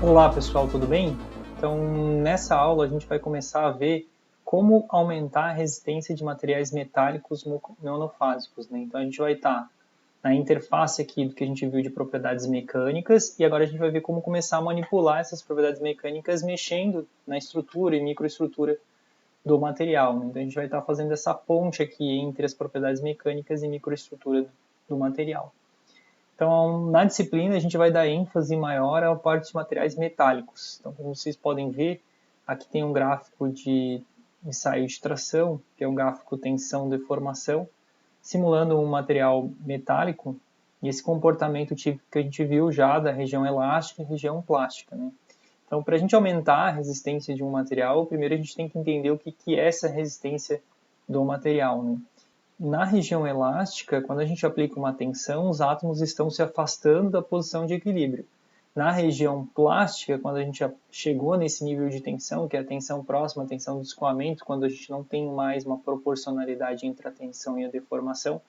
Olá pessoal, tudo bem? Então, nessa aula a gente vai começar a ver como aumentar a resistência de materiais metálicos monofásicos, né? Então a gente vai estar na interface aqui do que a gente viu de propriedades mecânicas e agora a gente vai ver como começar a manipular essas propriedades mecânicas mexendo na estrutura e microestrutura do material, né? Então a gente vai estar fazendo essa ponte aqui entre as propriedades mecânicas e microestrutura do material. Então, na disciplina, a gente vai dar ênfase maior à parte de materiais metálicos. Então, como vocês podem ver, aqui tem um gráfico de ensaio de tração, que é um gráfico tensão-deformação, simulando um material metálico e esse comportamento típico que a gente viu já da região elástica e região plástica, né? Então, para a gente aumentar a resistência de um material, primeiro a gente tem que entender o que é essa resistência do material, né? Na região elástica, quando a gente aplica uma tensão, os átomos estão se afastando da posição de equilíbrio. Na região plástica, quando a gente chegou nesse nível de tensão, que é a tensão próxima, a tensão do escoamento, quando a gente não tem mais uma proporcionalidade entre a tensão e a deformação,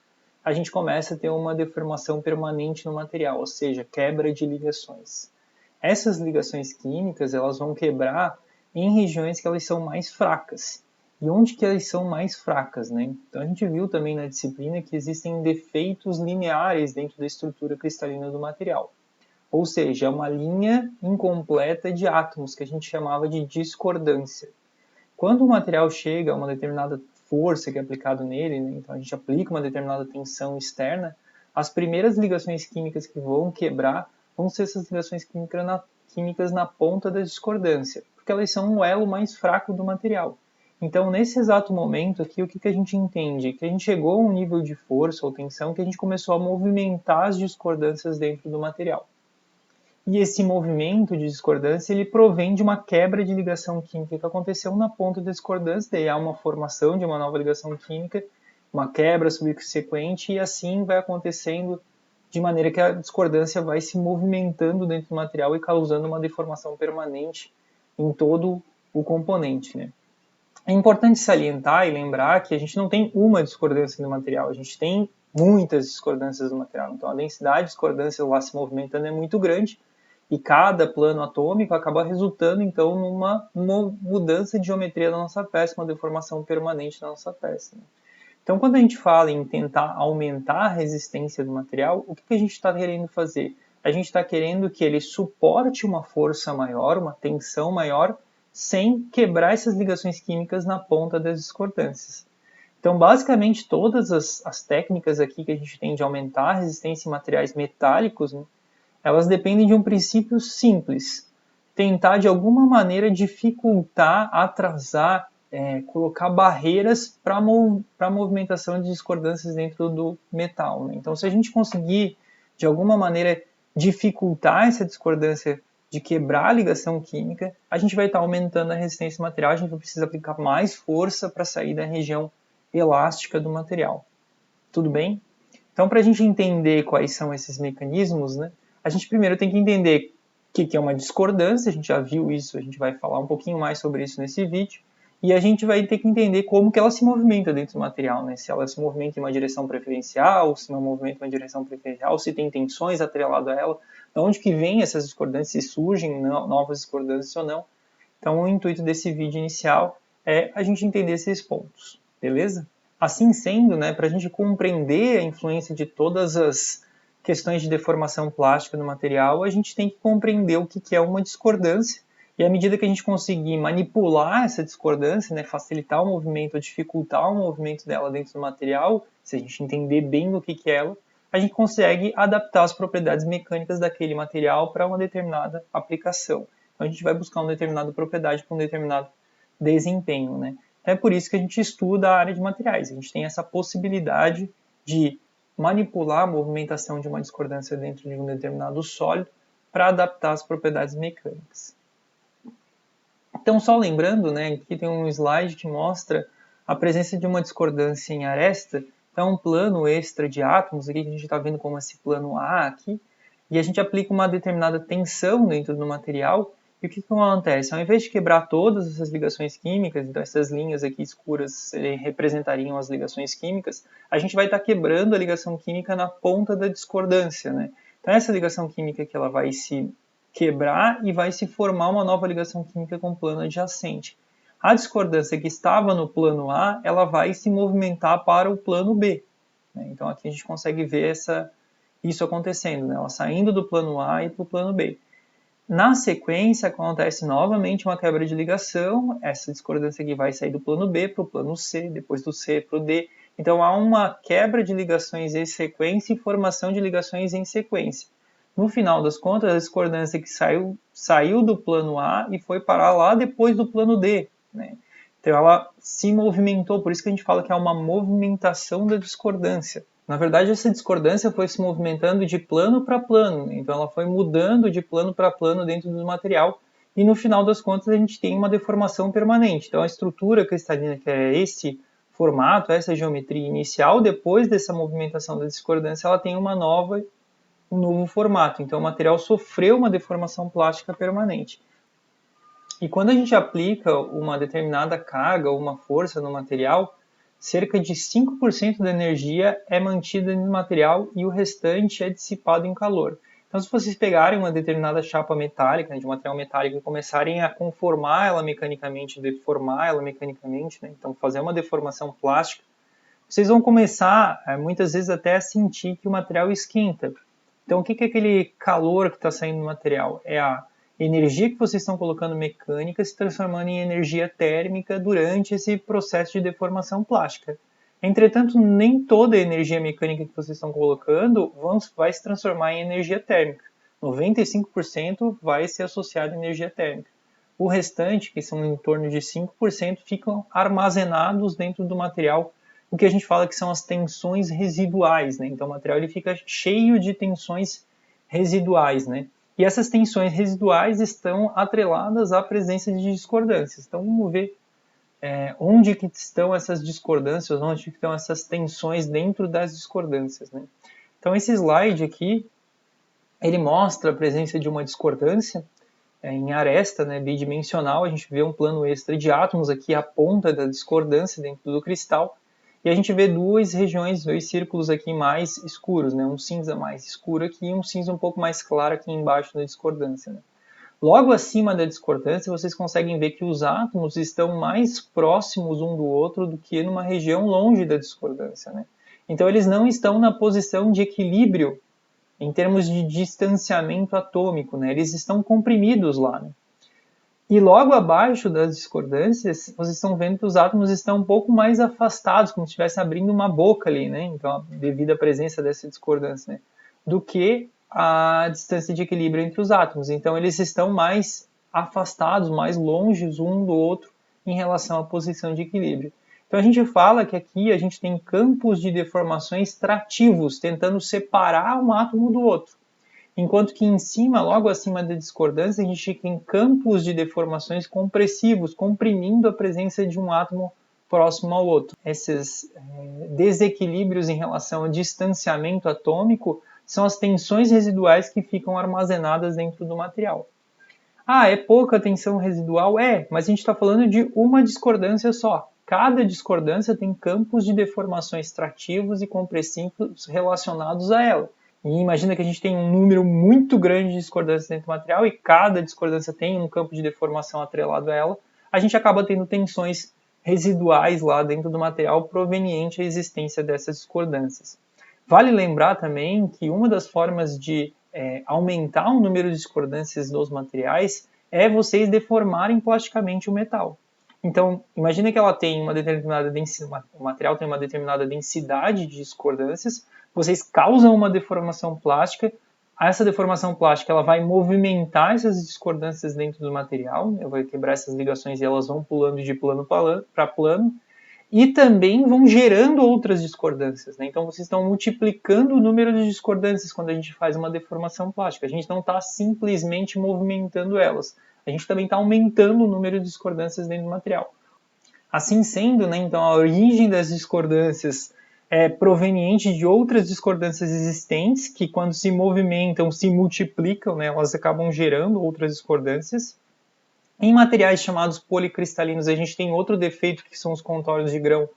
a gente começa a ter uma deformação permanente no material, ou seja, quebra de ligações. Essas ligações químicas elas vão quebrar em regiões que elas são mais fracas. E onde que elas são mais fracas, né? Então a gente viu também na disciplina que existem defeitos lineares dentro da estrutura cristalina do material. Ou seja, é uma linha incompleta de átomos que a gente chamava de discordância. Quando o material chega a uma determinada força que é aplicada nele, né? Então a gente aplica uma determinada tensão externa, as primeiras ligações químicas que vão quebrar vão ser essas ligações químicas na ponta da discordância, porque elas são o elo mais fraco do material. Então, nesse exato momento aqui, o que a gente entende? Que a gente chegou a um nível de força ou tensão que a gente começou a movimentar as discordâncias dentro do material. E esse movimento de discordância, ele provém de uma quebra de ligação química que aconteceu na ponta da discordância, daí há uma formação de uma nova ligação química, uma quebra subsequente, e assim vai acontecendo de maneira que a discordância vai se movimentando dentro do material e causando uma deformação permanente em todo o componente, né? É importante salientar e lembrar que a gente não tem uma discordância no material, a gente tem muitas discordâncias no material. Então, a densidade de discordância lá se movimentando é muito grande e cada plano atômico acaba resultando, então, numa mudança de geometria da nossa peça, uma deformação permanente da nossa peça. Então, quando a gente fala em tentar aumentar a resistência do material, o que a gente está querendo fazer? A gente está querendo que ele suporte uma força maior, uma tensão maior, sem quebrar essas ligações químicas na ponta das discordâncias. Então, basicamente, todas as técnicas aqui que a gente tem de aumentar a resistência em materiais metálicos, né, elas dependem de um princípio simples. Tentar, de alguma maneira, dificultar, atrasar, colocar barreiras para a movimentação de discordâncias dentro do metal, né? Então, se a gente conseguir, de alguma maneira, dificultar essa discordância de quebrar a ligação química, a gente vai estar aumentando a resistência do material, a gente vai precisar aplicar mais força para sair da região elástica do material. Tudo bem? Então, para a gente entender quais são esses mecanismos, né, a gente primeiro tem que entender o que é uma discordância, a gente já viu isso, a gente vai falar um pouquinho mais sobre isso nesse vídeo, e a gente vai ter que entender como que ela se movimenta dentro do material, né? Se ela se movimenta em uma direção preferencial, se não movimenta em uma direção preferencial, se tem tensões atrelado a ela, de onde que vem essas discordâncias, se surgem novas discordâncias ou não. Então, o intuito desse vídeo inicial é a gente entender esses pontos, beleza? Assim sendo, né, para a gente compreender a influência de todas as questões de deformação plástica no material, a gente tem que compreender o que é uma discordância, e à medida que a gente conseguir manipular essa discordância, né, facilitar o movimento, ou dificultar o movimento dela dentro do material, se a gente entender bem o que é ela, a gente consegue adaptar as propriedades mecânicas daquele material para uma determinada aplicação. Então a gente vai buscar uma determinada propriedade para um determinado desempenho, né? Então é por isso que a gente estuda a área de materiais. A gente tem essa possibilidade de manipular a movimentação de uma discordância dentro de um determinado sólido para adaptar as propriedades mecânicas. Então, só lembrando, né, aqui tem um slide que mostra a presença de uma discordância em aresta. Então, um plano extra de átomos, aqui que a gente está vendo como esse plano A aqui, e a gente aplica uma determinada tensão dentro do material, e o que acontece? Ao invés de quebrar todas essas ligações químicas, então essas linhas aqui escuras representariam as ligações químicas, a gente vai estar quebrando a ligação química na ponta da discordância, né? Então essa ligação química que ela vai se quebrar e vai se formar uma nova ligação química com o plano adjacente. A discordância que estava no plano A, ela vai se movimentar para o plano B. Então aqui a gente consegue ver isso acontecendo, ela saindo do plano A e para o plano B. Na sequência, acontece novamente uma quebra de ligação, essa discordância aqui vai sair do plano B para o plano C, depois do C para o D. Então há uma quebra de ligações em sequência e formação de ligações em sequência. No final das contas, a discordância que saiu do plano A e foi parar lá depois do plano D. Então ela se movimentou, por isso que a gente fala que é uma movimentação da discordância. Na verdade, essa discordância foi se movimentando de plano para plano, então ela foi mudando de plano para plano dentro do material, e no final das contas a gente tem uma deformação permanente. Então a estrutura cristalina, que é esse formato, essa geometria inicial, depois dessa movimentação da discordância, ela tem um novo formato. Então o material sofreu uma deformação plástica permanente. E quando a gente aplica uma determinada carga ou uma força no material, cerca de 5% da energia é mantida no material e o restante é dissipado em calor. Então, se vocês pegarem uma determinada chapa metálica, de um material metálico, e começarem a conformar ela mecanicamente, deformar ela mecanicamente, então fazer uma deformação plástica, vocês vão começar, muitas vezes, até a sentir que o material esquenta. Então, o que é aquele calor que está saindo do material? É a energia que vocês estão colocando mecânica se transformando em energia térmica durante esse processo de deformação plástica. Entretanto, nem toda a energia mecânica que vocês estão colocando vai se transformar em energia térmica. 95% vai ser associado à energia térmica. O restante, que são em torno de 5%, ficam armazenados dentro do material, o que a gente fala que são as tensões residuais. Então o material ele fica cheio de tensões residuais. E essas tensões residuais estão atreladas à presença de discordâncias. Então vamos ver onde que estão essas discordâncias, onde que estão essas tensões dentro das discordâncias. Então esse slide aqui, ele mostra a presença de uma discordância em aresta, bidimensional. A gente vê um plano extra de átomos aqui, a ponta da discordância dentro do cristal. E a gente vê duas regiões, dois círculos aqui mais escuros, um cinza mais escuro aqui e um cinza um pouco mais claro aqui embaixo da discordância. Logo acima da discordância, vocês conseguem ver que os átomos estão mais próximos um do outro do que numa região longe da discordância. Então eles não estão na posição de equilíbrio em termos de distanciamento atômico, eles estão comprimidos lá. E logo abaixo das discordâncias, vocês estão vendo que os átomos estão um pouco mais afastados, como se estivessem abrindo uma boca ali, então, devido à presença dessa discordância, do que a distância de equilíbrio entre os átomos. Então, eles estão mais afastados, mais longe um do outro em relação à posição de equilíbrio. Então, a gente fala que aqui a gente tem campos de deformações trativos, tentando separar um átomo do outro. Enquanto que em cima, logo acima da discordância, a gente tem campos de deformações compressivos, comprimindo a presença de um átomo próximo ao outro. Esses desequilíbrios em relação ao distanciamento atômico são as tensões residuais que ficam armazenadas dentro do material. É pouca tensão residual? Mas a gente está falando de uma discordância só. Cada discordância tem campos de deformações trativos e compressivos relacionados a ela. E imagina que a gente tem um número muito grande de discordâncias dentro do material e cada discordância tem um campo de deformação atrelado a ela. A gente acaba tendo tensões residuais lá dentro do material proveniente à existência dessas discordâncias. Vale lembrar também que uma das formas de aumentar o número de discordâncias dos materiais é vocês deformarem plasticamente o metal. Então, imagina que ela tem uma determinada densidade, o material tem uma determinada densidade de discordâncias, vocês causam uma deformação plástica, essa deformação plástica ela vai movimentar essas discordâncias dentro do material, vai quebrar essas ligações e elas vão pulando de plano para plano, e também vão gerando outras discordâncias. Então, vocês estão multiplicando o número de discordâncias quando a gente faz uma deformação plástica. A gente não está simplesmente movimentando elas, a gente também está aumentando o número de discordâncias dentro do material. Assim sendo, então a origem das discordâncias é proveniente de outras discordâncias existentes, que quando se movimentam, se multiplicam, elas acabam gerando outras discordâncias. Em materiais chamados policristalinos, a gente tem outro defeito, que são os contornos de grão,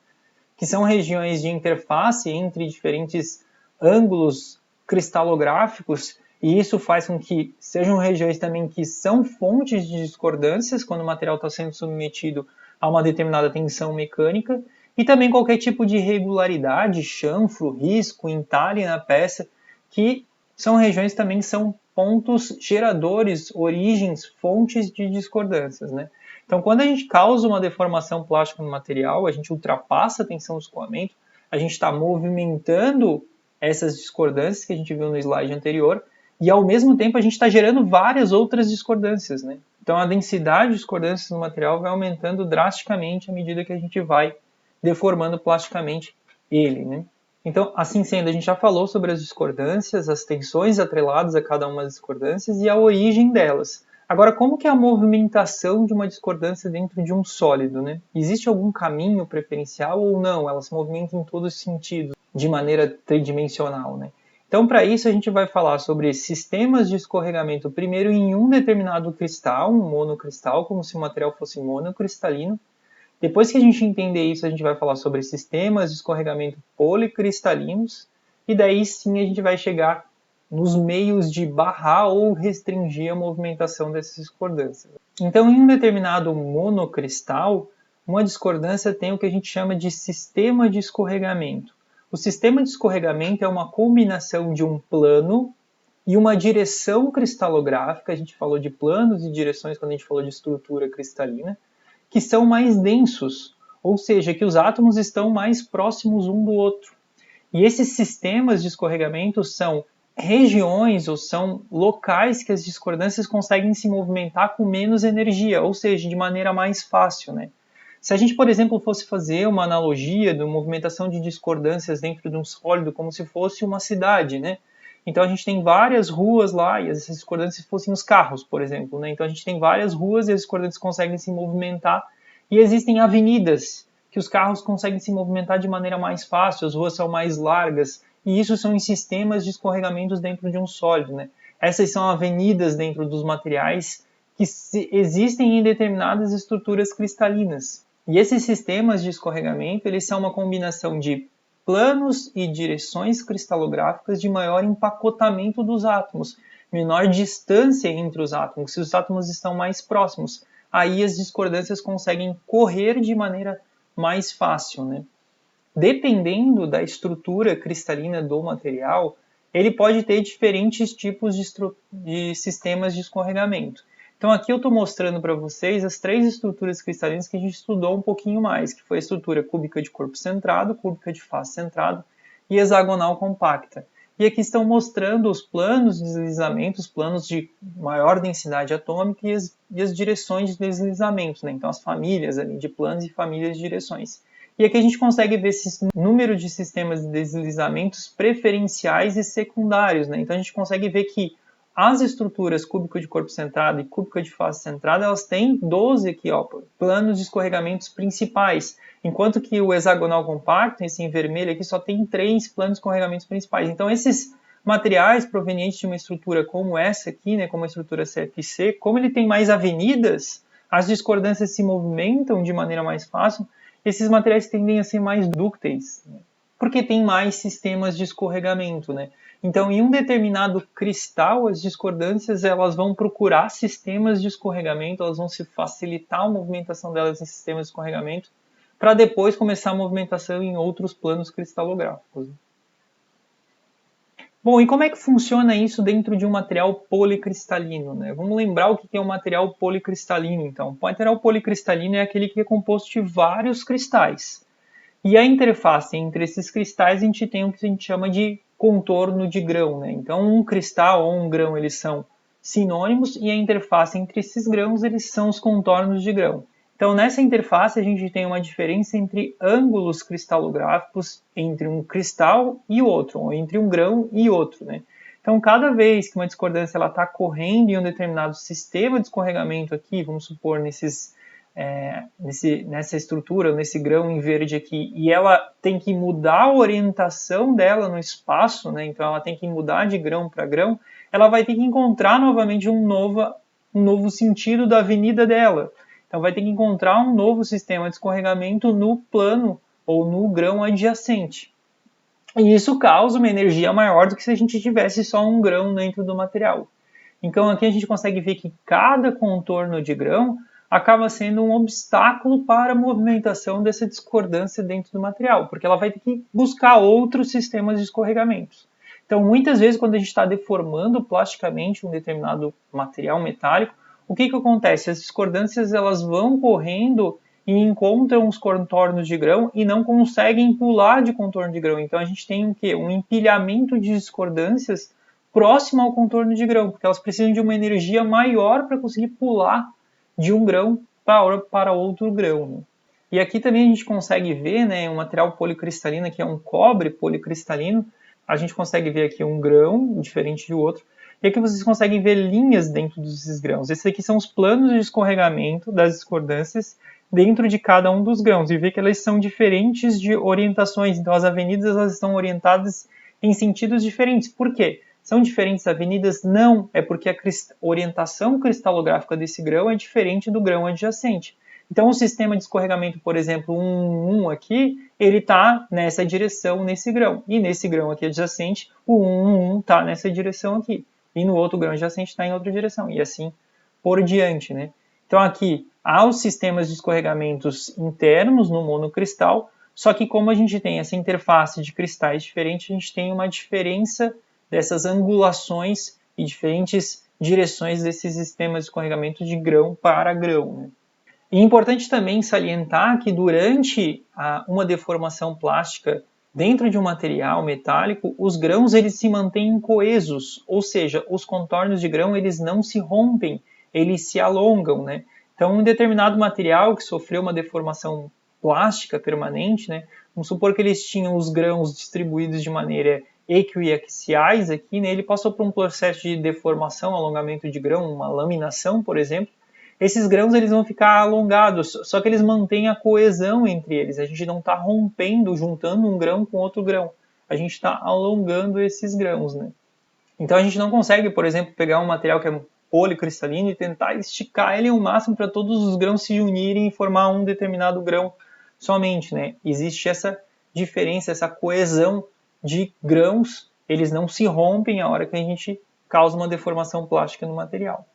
que são regiões de interface entre diferentes ângulos cristalográficos, E isso faz com que sejam regiões também que são fontes de discordâncias quando o material está sendo submetido a uma determinada tensão mecânica, e também qualquer tipo de irregularidade, chanfro, risco, entalhe na peça, que são regiões também que são pontos geradores, origens, fontes de discordâncias, né? Então, quando a gente causa uma deformação plástica no material, a gente ultrapassa a tensão do escoamento, a gente está movimentando essas discordâncias que a gente viu no slide anterior, e ao mesmo tempo a gente está gerando várias outras discordâncias, né? Então a densidade de discordâncias no material vai aumentando drasticamente à medida que a gente vai deformando plasticamente ele, né? Então, assim sendo, a gente já falou sobre as discordâncias, as tensões atreladas a cada uma das discordâncias e a origem delas. Agora, como que é a movimentação de uma discordância dentro de um sólido, né? Existe algum caminho preferencial ou não? Ela se movimenta em todos os sentidos, de maneira tridimensional, né? Então, para isso, a gente vai falar sobre sistemas de escorregamento, primeiro em um determinado cristal, um monocristal, como se o material fosse monocristalino. Depois que a gente entender isso, a gente vai falar sobre sistemas de escorregamento policristalinos, e daí sim a gente vai chegar nos meios de barrar ou restringir a movimentação dessas discordâncias. Então, em um determinado monocristal, uma discordância tem o que a gente chama de sistema de escorregamento. O sistema de escorregamento é uma combinação de um plano e uma direção cristalográfica. A gente falou de planos e direções quando a gente falou de estrutura cristalina, que são mais densos, ou seja, que os átomos estão mais próximos um do outro. E esses sistemas de escorregamento são regiões ou são locais que as discordâncias conseguem se movimentar com menos energia, ou seja, de maneira mais fácil, né? Se a gente, por exemplo, fosse fazer uma analogia de movimentação de discordâncias dentro de um sólido como se fosse uma cidade, né? Então a gente tem várias ruas lá e essas discordâncias fossem os carros, por exemplo, né? Então a gente tem várias ruas e as discordâncias conseguem se movimentar e existem avenidas que os carros conseguem se movimentar de maneira mais fácil, as ruas são mais largas e isso são em sistemas de escorregamentos dentro de um sólido, né? Essas são avenidas dentro dos materiais que existem em determinadas estruturas cristalinas. E esses sistemas de escorregamento, eles são uma combinação de planos e direções cristalográficas de maior empacotamento dos átomos, menor distância entre os átomos. Se os átomos estão mais próximos, aí as discordâncias conseguem correr de maneira mais fácil, né? Dependendo da estrutura cristalina do material, ele pode ter diferentes tipos de sistemas de escorregamento. Então aqui eu estou mostrando para vocês as 3 estruturas cristalinas que a gente estudou um pouquinho mais, que foi a estrutura cúbica de corpo centrado, cúbica de face centrado e hexagonal compacta. E aqui estão mostrando os planos de deslizamento, os planos de maior densidade atômica e as direções de deslizamento, né? Então as famílias ali de planos e famílias de direções. E aqui a gente consegue ver esse número de sistemas de deslizamentos preferenciais e secundários, né? Então a gente consegue ver que as estruturas cúbica de corpo centrado e cúbica de face centrada, elas têm 12 aqui, ó, planos de escorregamentos principais, enquanto que o hexagonal compacto, esse em vermelho aqui, só tem 3 planos de escorregamentos principais. Então esses materiais provenientes de uma estrutura como essa aqui, né, como a estrutura CFC, como ele tem mais avenidas, as discordâncias se movimentam de maneira mais fácil, esses materiais tendem a ser mais dúcteis, né, porque tem mais sistemas de escorregamento, né? Então, em um determinado cristal, as discordâncias elas vão procurar sistemas de escorregamento, elas vão se facilitar a movimentação delas em sistemas de escorregamento, para depois começar a movimentação em outros planos cristalográficos. Bom, e como é que funciona isso dentro de um material policristalino, né? Vamos lembrar o que é um material policristalino, então. O material policristalino é aquele que é composto de vários cristais. E a interface entre esses cristais, a gente tem o que a gente chama de contorno de grão, né? Então, um cristal ou um grão, eles são sinônimos e a interface entre esses grãos, eles são os contornos de grão. Então, nessa interface, a gente tem uma diferença entre ângulos cristalográficos entre um cristal e outro, ou entre um grão e outro, né? Então, cada vez que uma discordância está correndo em um determinado sistema de escorregamento aqui, vamos supor, nessa estrutura, nesse grão em verde aqui, e ela tem que mudar a orientação dela no espaço, né? Então ela tem que mudar de grão para grão, ela vai ter que encontrar novamente um novo sentido da avenida dela. Então vai ter que encontrar um novo sistema de escorregamento no plano ou no grão adjacente. E isso causa uma energia maior do que se a gente tivesse só um grão dentro do material. Então aqui a gente consegue ver que cada contorno de grão acaba sendo um obstáculo para a movimentação dessa discordância dentro do material, porque ela vai ter que buscar outros sistemas de escorregamentos. Então muitas vezes quando a gente está deformando plasticamente um determinado material metálico, o que acontece? As discordâncias elas vão correndo e encontram os contornos de grão e não conseguem pular de contorno de grão. Então a gente tem o quê? Um empilhamento de discordâncias próximo ao contorno de grão, porque elas precisam de uma energia maior para conseguir pular de um grão para outro grão. Né? E aqui também a gente consegue ver, né, um material policristalino, que é um cobre policristalino, a gente consegue ver aqui um grão diferente do outro, e aqui vocês conseguem ver linhas dentro desses grãos. Esses aqui são os planos de escorregamento das discordâncias dentro de cada um dos grãos, e ver que elas são diferentes de orientações, então as avenidas elas estão orientadas em sentidos diferentes. Por quê? São diferentes avenidas? Não, é porque a orientação cristalográfica desse grão é diferente do grão adjacente. Então, o sistema de escorregamento, por exemplo, 1,1 aqui, ele está nessa direção nesse grão. E nesse grão aqui adjacente, o 1,1 está nessa direção aqui. E no outro grão adjacente está em outra direção. E assim por diante, né? Então, aqui, há os sistemas de escorregamentos internos no monocristal, só que como a gente tem essa interface de cristais diferentes, a gente tem uma diferença dessas angulações e diferentes direções desses sistemas de escorregamento de grão para grão. Né? E é importante também salientar que durante uma deformação plástica dentro de um material metálico, os grãos eles se mantêm coesos, ou seja, os contornos de grão eles não se rompem, eles se alongam. Né? Então, um determinado material que sofreu uma deformação plástica permanente, né? Vamos supor que eles tinham os grãos distribuídos de maneira equiaxiais aqui, né? Ele passou por um processo de deformação, alongamento de grão, uma laminação, por exemplo. Esses grãos eles vão ficar alongados, só que eles mantêm a coesão entre eles. A gente não está rompendo, juntando um grão com outro grão. A gente está alongando esses grãos, né? Então a gente não consegue, por exemplo, pegar um material que é policristalino e tentar esticar ele ao máximo para todos os grãos se unirem e formar um determinado grão somente, né? Existe essa diferença, essa coesão de grãos, eles não se rompem a hora que a gente causa uma deformação plástica no material.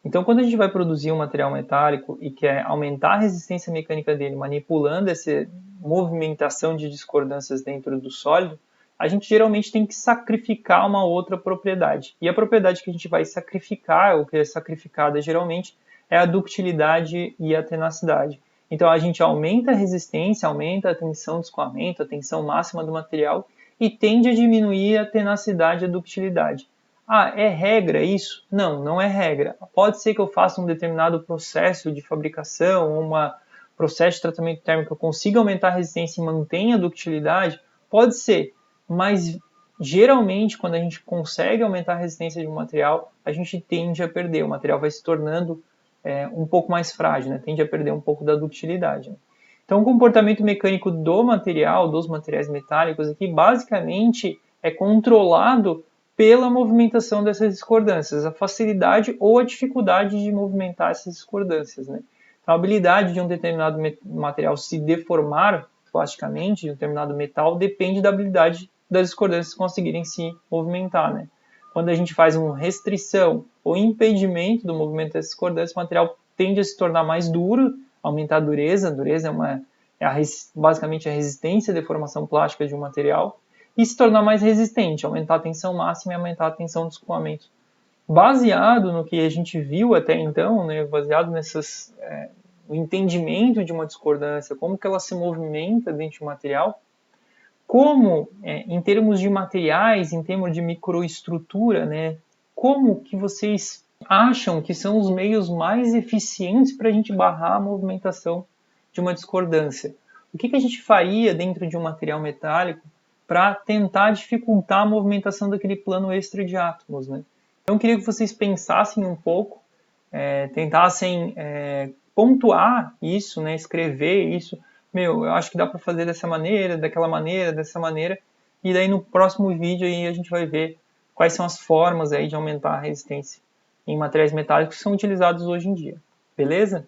Então, quando a gente vai produzir um material metálico e quer aumentar a resistência mecânica dele, manipulando essa movimentação de discordâncias dentro do sólido, a gente geralmente tem que sacrificar uma outra propriedade. E a propriedade que a gente vai sacrificar, ou que é sacrificada geralmente, é a ductilidade e a tenacidade. Então, a gente aumenta a resistência, aumenta a tensão de escoamento, a tensão máxima do material, e tende a diminuir a tenacidade e a ductilidade. Ah, é regra isso? Não, não é regra. Pode ser que eu faça um determinado processo de fabricação, um processo de tratamento térmico que eu consiga aumentar a resistência e mantenha a ductilidade? Pode ser, mas geralmente quando a gente consegue aumentar a resistência de um material, a gente tende a perder. O material vai se tornando um pouco mais frágil, né? Tende a perder um pouco da ductilidade. Né? Então, o comportamento mecânico do material, dos materiais metálicos aqui, basicamente é controlado pela movimentação dessas discordâncias, a facilidade ou a dificuldade de movimentar essas discordâncias. Né? Então, a habilidade de um determinado material se deformar plasticamente, de um determinado metal, depende da habilidade das discordâncias conseguirem se movimentar. Né? Quando a gente faz uma restrição ou impedimento do movimento dessas discordâncias, o material tende a se tornar mais duro, aumentar a dureza. A dureza basicamente a resistência à deformação plástica de um material, e se tornar mais resistente, aumentar a tensão máxima e aumentar a tensão de escoamento. Baseado no que a gente viu até então, né, baseado no entendimento de uma discordância, como que ela se movimenta dentro de um material, como, em termos de materiais, em termos de microestrutura, né, como que vocês acham que são os meios mais eficientes para a gente barrar a movimentação de uma discordância? O que a gente faria dentro de um material metálico para tentar dificultar a movimentação daquele plano extra de átomos, né? Então eu queria que vocês pensassem um pouco, tentassem pontuar isso, né? Escrever isso. Eu acho que dá para fazer dessa maneira, daquela maneira, dessa maneira. E daí no próximo vídeo aí a gente vai ver quais são as formas aí de aumentar a resistência em materiais metálicos que são utilizados hoje em dia. Beleza?